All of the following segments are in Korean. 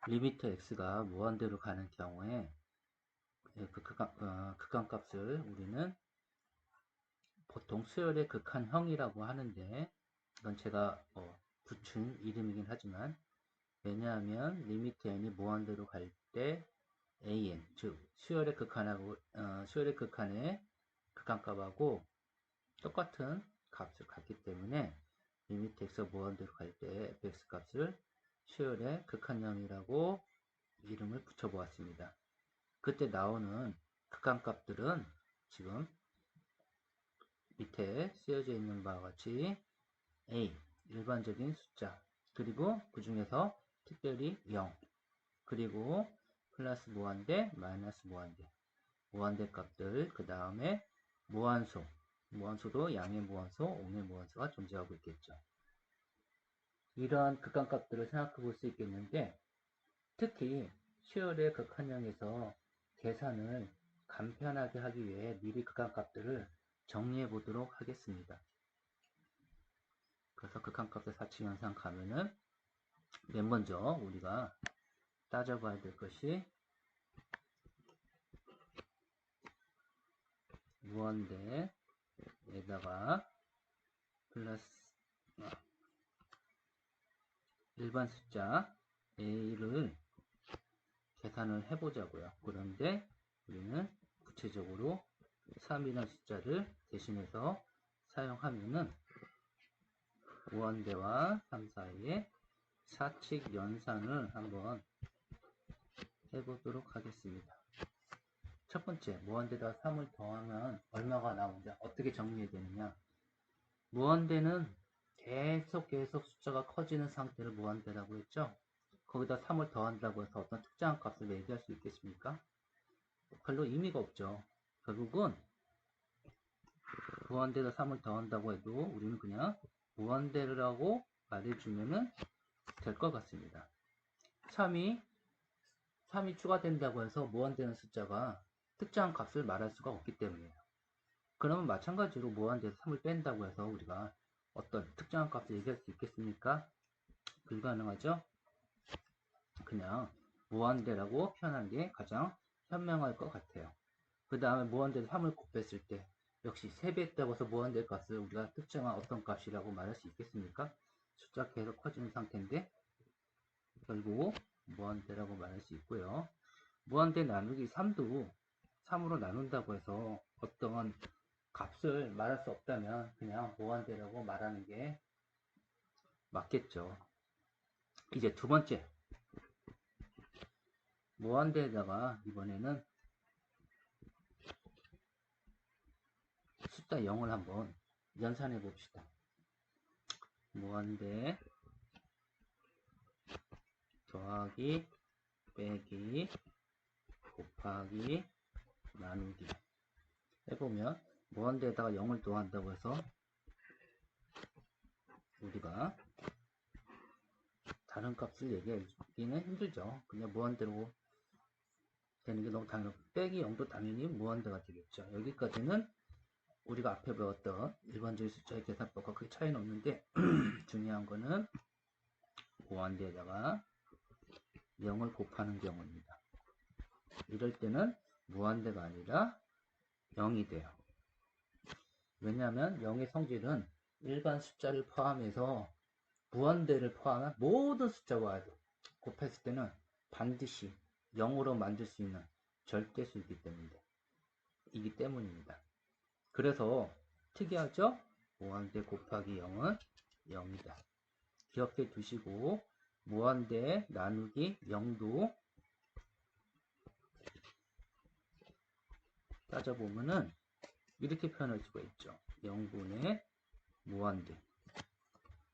리미트 x가 무한대로 가는 경우에 그 극한값을 우리는 보통 수열의 극한형이라고 하는데, 이건 제가 붙인 이름이긴 하지만, 왜냐하면 리미트 n이 무한대로 갈 때 an, 즉 수열의 극한의 극한값하고 똑같은 값을 갖기 때문에 리미트 x가 무한대로 갈 때 fx 값을 수열의 극한형이라고 이름을 붙여보았습니다. 그때 나오는 극한값들은 지금 밑에 쓰여져 있는 바와 같이 a, 일반적인 숫자, 그리고 그 중에서 특별히 0, 그리고 플러스 무한대, 마이너스 무한대, 무한대 값들, 그 다음에 무한소, 무한소도 양의 무한소, 옹의 무한소가 존재하고 있겠죠. 이러한 극한값들을 생각해 볼 수 있겠는데, 특히 수열의 극한형에서 계산을 간편하게 하기 위해 미리 극한값들을 정리해 보도록 하겠습니다. 그래서 극한값의 사칙현상 가면은 맨 먼저 우리가 따져봐야 될 것이 무한대에다가 플러스 일반 숫자 a를 계산을 해보자고요. 그런데 우리는 구체적으로 3이라는 숫자를 대신해서 사용하면은 무한대와 3 사이의 사칙 연산을 한번 해보도록 하겠습니다. 첫 번째, 무한대에다 3을 더하면 얼마가 나오냐? 어떻게 정리해야 되느냐? 무한대는 계속 숫자가 커지는 상태를 무한대라고 했죠? 거기다 3을 더한다고 해서 어떤 특정한 값을 얘기할 수 있겠습니까? 별로 의미가 없죠. 결국은 무한대에다 3을 더한다고 해도 우리는 그냥 무한대라고 말해주면 될 것 같습니다. 3이 추가된다고 해서 무한대는 숫자가 특정한 값을 말할 수가 없기 때문이에요. 그러면 마찬가지로 무한대에서 3을 뺀다고 해서 우리가 어떤 특정한 값을 얘기할 수 있겠습니까? 불가능하죠? 그냥 무한대라고 표현하는 게 가장 현명할 것 같아요. 그 다음에 무한대에서 3을 곱했을 때 역시 3배 했다고 해서 무한대 값을 우리가 특정한 어떤 값이라고 말할 수 있겠습니까? 숫자가 계속 커지는 상태인데 결국 무한대라고 말할 수 있고요. 무한대 나누기 3도 3으로 나눈다고 해서 어떠한 값을 말할 수 없다면 그냥 무한대라고 말하는 게 맞겠죠. 이제 두 번째, 무한대에다가 이번에는 숫자 0을 한번 연산해 봅시다. 무한대 더하기 빼기 곱하기 나누기 해보면 무한대에다가 0을 더한다고 해서 우리가 다른 값을 얘기하기는 힘들죠. 그냥 무한대로 되는 게 너무 당연하고 빼기 0도 당연히 무한대가 되겠죠. 여기까지는 우리가 앞에 배웠던 일반적인 숫자의 계산법과 크게 차이는 없는데 중요한 거는 무한대에다가 0을 곱하는 경우입니다. 이럴 때는 무한대가 아니라 0이 돼요. 왜냐하면 0의 성질은 일반 숫자를 포함해서 무한대를 포함한 모든 숫자와 곱했을 때는 반드시 0으로 만들 수 있는 절대수이기 때문입니다. 그래서 특이하죠? 무한대 곱하기 0은 0이다. 기억해 두시고 무한대 나누기 0도 따져보면은 이렇게 표현할 수가 있죠. 0분의 무한대.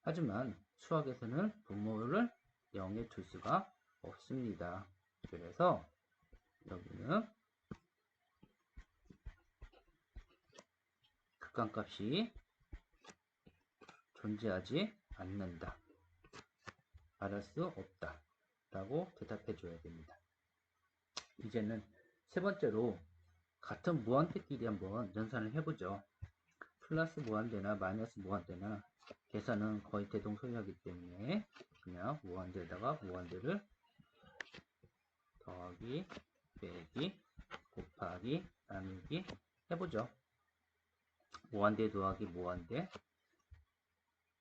하지만 수학에서는 분모를 0에 둘 수가 없습니다. 그래서 여기는 극한값이 존재하지 않는다. 말할 수 없다. 라고 대답해 줘야 됩니다. 이제는 세 번째로 같은 무한대끼리 한번 연산을 해보죠. 플러스 무한대나 마이너스 무한대나 계산은 거의 대동소이하기 때문에 그냥 무한대에다가 무한대를 더하기, 빼기, 곱하기, 나누기 해보죠. 무한대 더하기 무한대.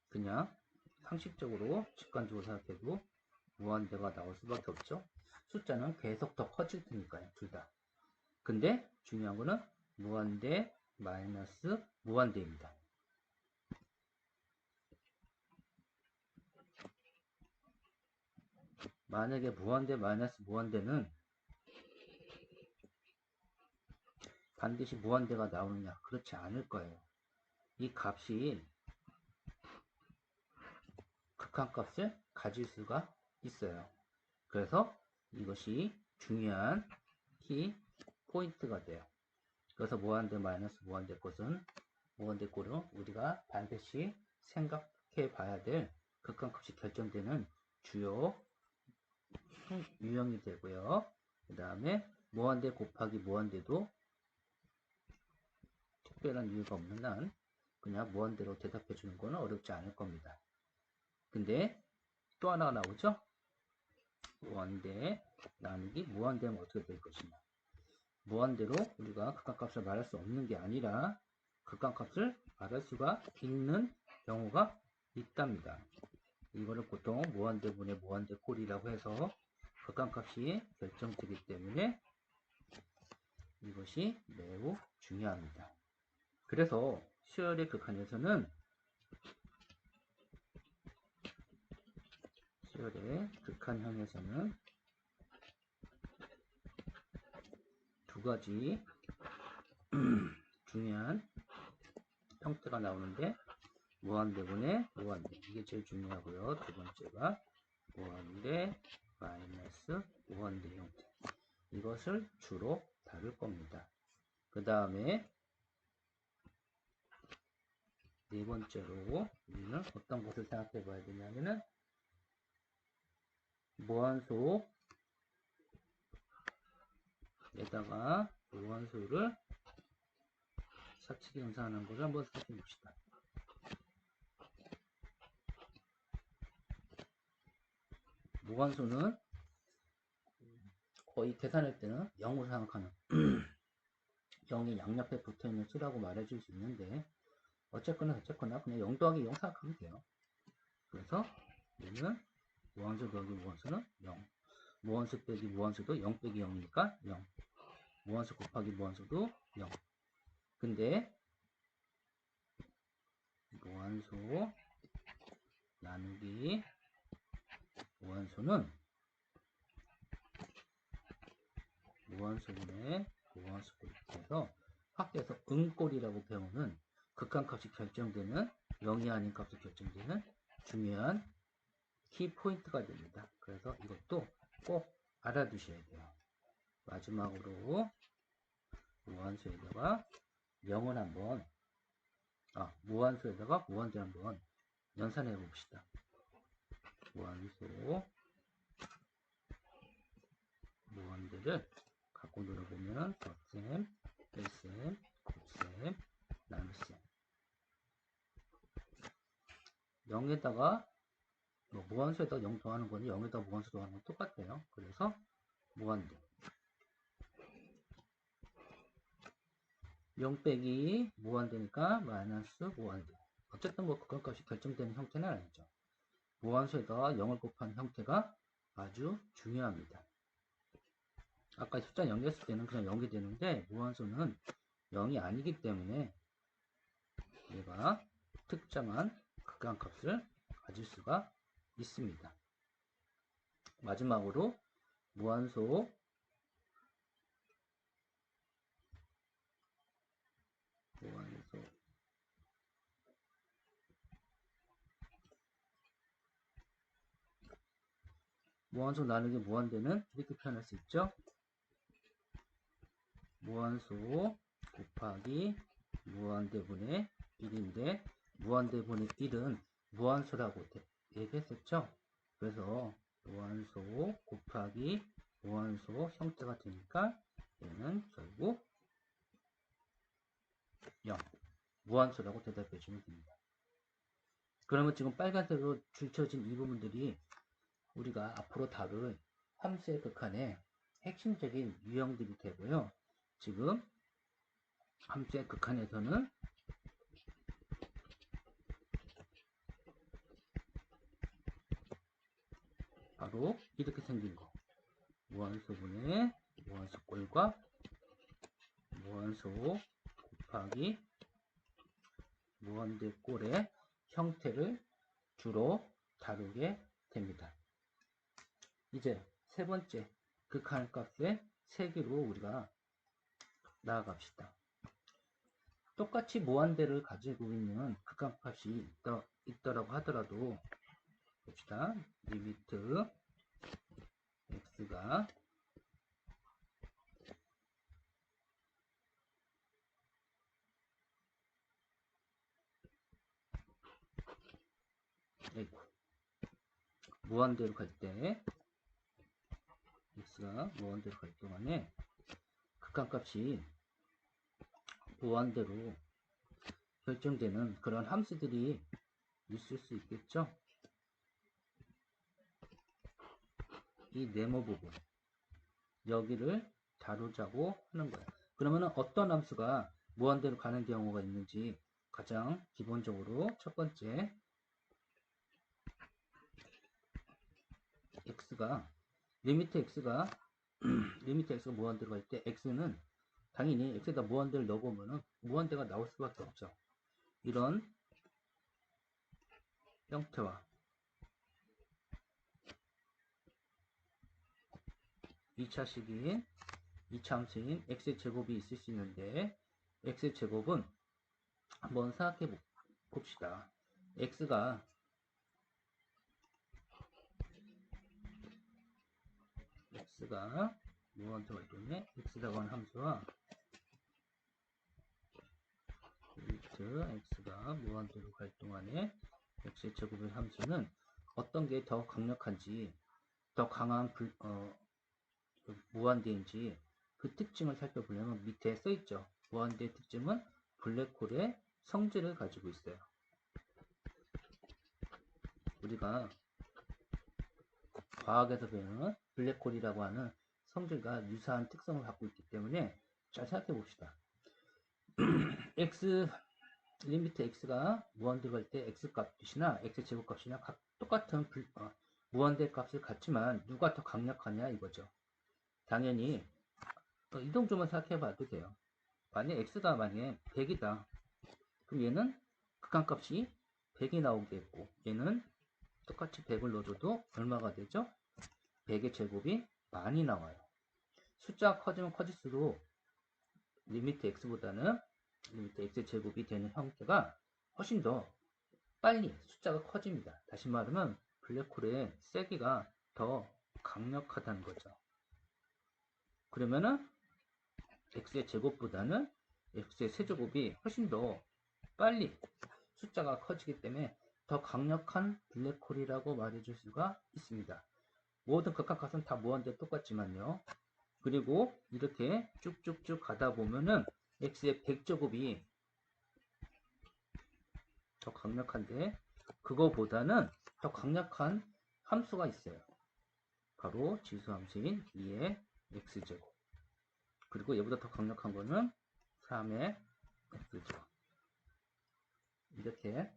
그냥 상식적으로 직관적으로 생각해도 무한대가 나올 수밖에 없죠. 숫자는 계속 더 커질 테니까요, 둘 다. 근데 중요한 거는 무한대 마이너스 무한대입니다. 만약에 무한대 마이너스 무한대는 반드시 무한대가 나오느냐? 그렇지 않을 거예요. 이 값이 극한값을 가질 수가 있어요. 그래서 이것이 중요한 키 포인트가 돼요. 그래서 무한대 마이너스 무한대 것은 무한대 꼴은 우리가 반드시 생각해 봐야 될 극한값이 결정되는 주요 유형이 되고요. 그 다음에 무한대 곱하기 무한대도 특별한 이유가 없는 한 그냥 무한대로 대답해 주는 거는 어렵지 않을 겁니다. 근데 또 하나가 나오죠? 무한대 나누기 무한대면 어떻게 될 것이냐. 무한대로 우리가 극한값을 말할 수 없는 게 아니라 극한값을 말할 수가 있는 경우가 있답니다. 이거를 보통 무한대분의 무한대꼴이라고 해서 극한값이 결정되기 때문에 이것이 매우 중요합니다. 그래서 슈얼의 극한에서는 슈얼의 극한형에서는 두 가지 중요한 형태가 나오는데 무한대분의 무한대, 이게 제일 중요하고요. 두 번째가 무한대 마이너스 무한대 형태, 이것을 주로 다룰 겁니다. 그 다음에 네 번째로 우리는 어떤 것을 생각해 봐야 되냐면은 무한소에다가 무한소를 사칙 형성하는 것을 한번 생각해 봅시다. 무한소는 거의 계산할 때는 0으로 생각하는 0이 양옆에 붙어있는 수라고 말해줄 수 있는데 어쨌거나 그냥 0 더하기 0 생각하면 돼요. 그래서 얘는 무한수 더하기 무한수는 0, 무한수 빼기 무한수도 0 빼기 0이니까 0, 무한수 곱하기 무한수도 0. 근데 무한수 나누기 무한수는 무한수분의 무한수꼴에서 학교에서 응꼴이라고 배우는 극한값이 결정되는 0이 아닌 값이 결정되는 중요한 키포인트가 됩니다. 그래서 이것도 꼭 알아두셔야 돼요. 마지막으로 무한수에다가 0을 한번 무한수에다가 무한대 한번 연산해 봅시다. 무한수 무한대를 갖고 놀아보면 덧셈, 뺄셈, 곱셈, 나눗셈 0에다가 무한수에다가 0 더하는 거니 0에다가 무한수 더하는 건 똑같아요. 그래서 무한대 0 빼기 무한대니까 마이너스 무한대. 어쨌든 극한값이 결정되는 형태는 아니죠. 무한수에다가 0을 곱하는 형태가 아주 중요합니다. 아까 숫자 0 냈을 때는 그냥 0이 되는데 무한수는 0이 아니기 때문에 얘가 특정한 극한값을 가질 수가 있습니다. 마지막으로 무한수 나누기 무한대는 이렇게 표현할 수 있죠. 무한수 곱하기 무한대분의 1인데 무한대분의 1은 무한수라고 얘기했었죠. 그래서 무한수 곱하기 무한수 형태가 되니까 얘는 결국 0 무한수라고 대답해 주면 됩니다. 그러면 지금 빨간색으로 줄쳐진 이 부분들이 우리가 앞으로 다룰 함수의 극한에 핵심적인 유형들이 되고요. 지금 함수의 극한에서는 바로 이렇게 생긴 거, 무한소분의 무한소꼴과 무한소 곱하기 무한대꼴의 형태를 주로 다루게 됩니다. 이제 세 번째 극한값의 세기로 우리가 나아갑시다. 똑같이 무한대를 가지고 있는 극한값이 있더라고 하더라도 봅시다. 리미트 x가 무한대로 갈 때 x가 무한대로 갈 동안에 극한값이 무한대로 결정되는 그런 함수들이 있을 수 있겠죠. 이 네모 부분 여기를 다루자고 하는 거예요. 그러면 어떤 함수가 무한대로 가는 경우가 있는지 가장 기본적으로 첫 번째 x가 리미트 x가 리미트 x가 무한대로 갈 때 x는 당연히 x에다 무한대를 넣어보면 무한대가 나올 수밖에 없죠. 이런 형태와 2차 식인 2차 함수인 x의 제곱이 있을 수 있는데 x의 제곱은 한번 생각해 봅시다. x가 무한대로 갈 때문에 x라고 하는 함수와 리미트 x가 무한대로 갈 동안에 x의 제곱의 함수는 어떤 게 더 강력한지 더 강한 무한대인지 그 특징을 살펴보려면 밑에 써있죠. 무한대의 특징은 블랙홀의 성질을 가지고 있어요. 우리가 과학에서 배우는 블랙홀이라고 하는 성질과 유사한 특성을 갖고 있기 때문에 잘 생각해 봅시다. 리미트 x가 무한대로 갈 때 x값이나 x제곱값이나 똑같은 무한대 값을 갖지만 누가 더 강력하냐 이거죠. 당연히 이동조만 생각해 봐도 돼요. 만약 x가 만약에 100이다. 그럼 얘는 극한값이 100이 나오겠고 얘는 똑같이 100을 넣어줘도 얼마가 되죠? 100의 제곱이 많이 나와요. 숫자가 커지면 커질수록 리미트 x보다는 리미트 x의 제곱이 되는 형태가 훨씬 더 빨리 숫자가 커집니다. 다시 말하면 블랙홀의 세기가 더 강력하다는 거죠. 그러면은 x의 제곱보다는 x의 세제곱이 훨씬 더 빨리 숫자가 커지기 때문에 더 강력한 블랙홀이라고 말해줄 수가 있습니다. 모든 극한값은 다 무한대 똑같지만요. 그리고 이렇게 쭉쭉쭉 가다 보면은 x의 100제곱이 더 강력한데 그거보다는 더 강력한 함수가 있어요. 바로 지수함수인 2의 x제곱. 그리고 얘보다 더 강력한 거는 3의 x제곱. 이렇게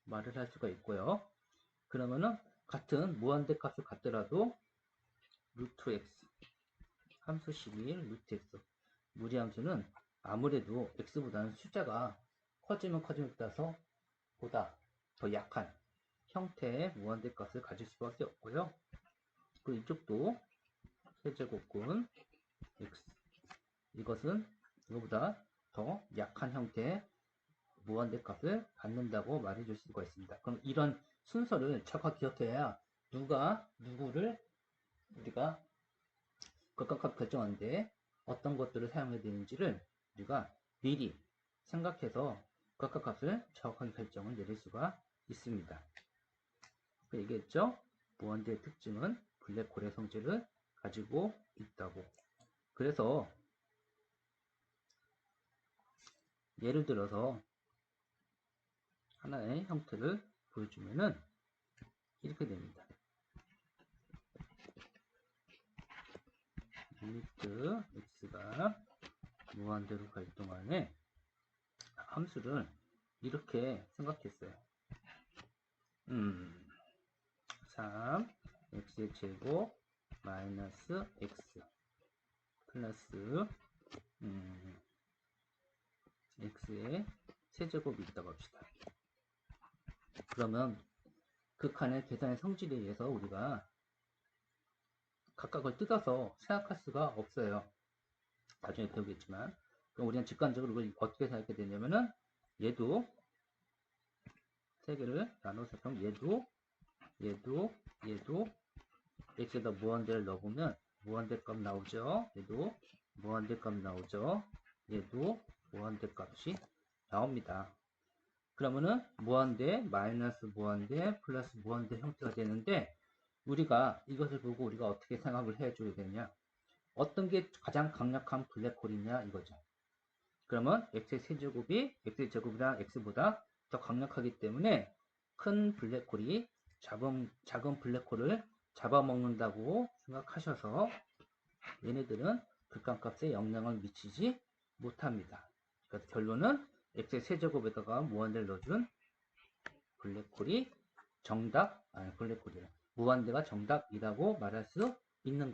말을 할 수가 있고요. 그러면은 같은 무한대 값을 갖더라도 루트 x 함수 11 루트 x 무리함수는 아무래도 x보다는 숫자가 커지면 커짐에 따라서 보다 더 약한 형태의 무한대 값을 가질 수밖에 없고요. 그리고 이쪽도 세제곱근 x 이것은 이거보다 더 약한 형태의 무한대 값을 갖는다고 말해줄 수가 있습니다. 그럼 이런 순서를 정확히 기억해야 누가 누구를 우리가 극한값 결정하는데 어떤 것들을 사용해야 되는지를 우리가 미리 생각해서 극한값을 정확하게 결정을 내릴 수가 있습니다. 얘기했죠? 무한대의 특징은 블랙홀의 성질을 가지고 있다고. 그래서 예를 들어서 하나의 형태를 보여주면은 이렇게 됩니다. 리미트 x가 무한대로 갈 동안에 함수를 이렇게 생각했어요. 3 x의 제곱 마이너스 x 플러스 x의 세제곱이 있다고 합시다. 그러면 극한의 계산의 성질에 의해서 우리가 각각을 뜯어서 생각할 수가 없어요. 나중에 배우겠지만. 그럼 우리는 직관적으로 이걸 어떻게 생각하게 되냐면은 얘도 세 개를 나눠서 그럼 얘도 x에다 무한대를 넣어보면 무한대 값 나오죠. 얘도 무한대 값 나오죠. 얘도 무한대 값이 나옵니다. 그러면은 무한대, 마이너스 무한대, 플러스 무한대 형태가 되는데 우리가 이것을 보고 우리가 어떻게 생각을 해줘야 되냐? 어떤 게 가장 강력한 블랙홀이냐 이거죠. 그러면 x의 세제곱이 x의 제곱이랑 x보다 더 강력하기 때문에 큰 블랙홀이 작은 블랙홀을 잡아먹는다고 생각하셔서 얘네들은 극한값에 영향을 미치지 못합니다. 그래서 결론은 x의 세제곱에다가 무한대를 넣어준 블랙홀이 정답, 아니 블랙홀이라 무한대가 정답이라고 말할 수 있는 거예요.